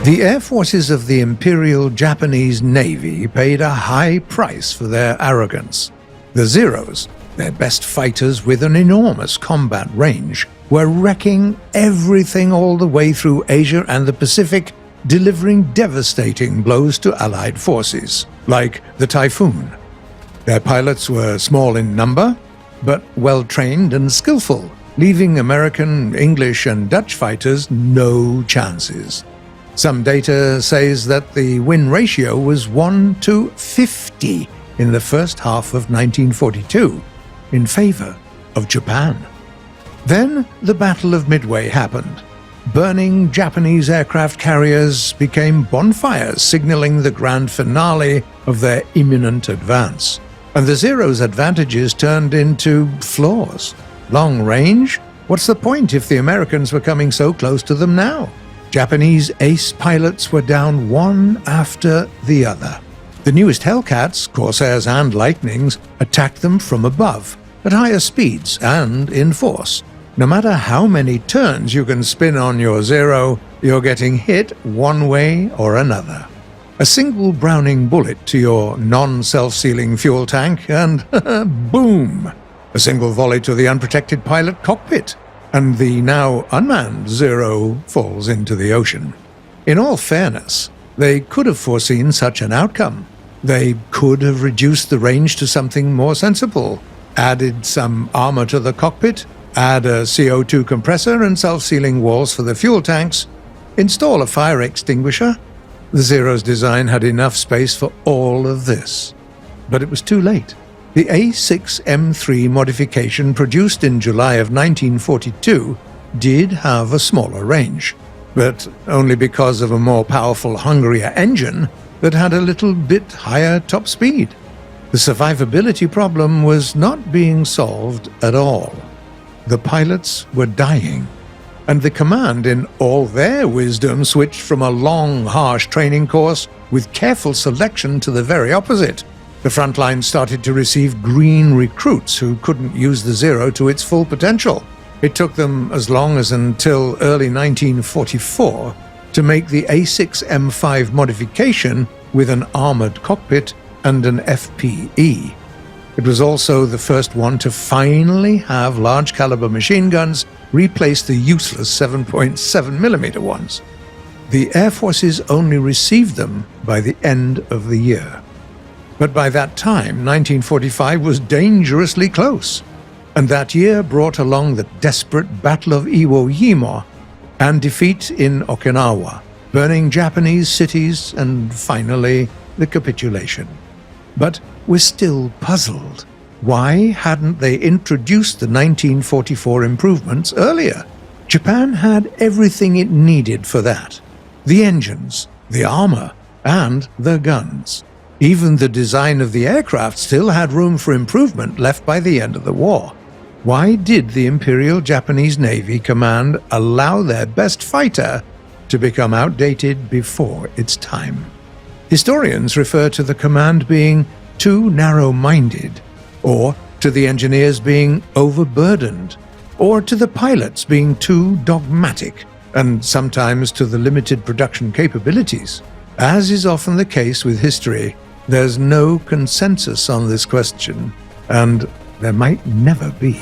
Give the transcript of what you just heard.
The air forces of the Imperial Japanese Navy paid a high price for their arrogance. The Zeros, their best fighters with an enormous combat range, were wrecking everything all the way through Asia and the Pacific, delivering devastating blows to Allied forces, like the Typhoon. Their pilots were small in number, but well-trained and skillful, leaving American, English, and Dutch fighters no chances. Some data says that the win ratio was 1 to 50 in the first half of 1942, in favor of Japan. Then the Battle of Midway happened. Burning Japanese aircraft carriers became bonfires signaling the grand finale of their imminent advance. And the Zero's advantages turned into flaws. Long range? What's the point if the Americans were coming so close to them now? Japanese ace pilots were down one after the other. The newest Hellcats, Corsairs and Lightnings, attacked them from above, at higher speeds and in force. No matter how many turns you can spin on your Zero, you're getting hit one way or another. A single Browning bullet to your non-self-sealing fuel tank and boom! A single volley to the unprotected pilot cockpit, and the now unmanned Zero falls into the ocean. In all fairness, they could have foreseen such an outcome. They could have reduced the range to something more sensible, added some armor to the cockpit, add a CO2 compressor and self-sealing walls for the fuel tanks, install a fire extinguisher. The Zero's design had enough space for all of this. But it was too late. The A6M3 modification produced in July of 1942 did have a smaller range, but only because of a more powerful, hungrier engine that had a little bit higher top speed. The survivability problem was not being solved at all. The pilots were dying, and the command, in all their wisdom, switched from a long, harsh training course with careful selection to the very opposite. The front line started to receive green recruits who couldn't use the Zero to its full potential. It took them as long as until early 1944 to make the A6M5 modification with an armored cockpit and an FPE. It was also the first one to finally have large-caliber machine guns replace the useless 7.7mm ones. The Air Forces only received them by the end of the year. But by that time, 1945 was dangerously close, and that year brought along the desperate Battle of Iwo Jima and defeat in Okinawa, burning Japanese cities, and finally the capitulation. But we're still puzzled. Why hadn't they introduced the 1944 improvements earlier? Japan had everything it needed for that. The engines, the armor, and the guns. Even the design of the aircraft still had room for improvement left by the end of the war. Why did the Imperial Japanese Navy Command allow their best fighter to become outdated before its time? Historians refer to the command being too narrow-minded, or to the engineers being overburdened, or to the pilots being too dogmatic, and sometimes to the limited production capabilities. As is often the case with history, there's no consensus on this question, and there might never be.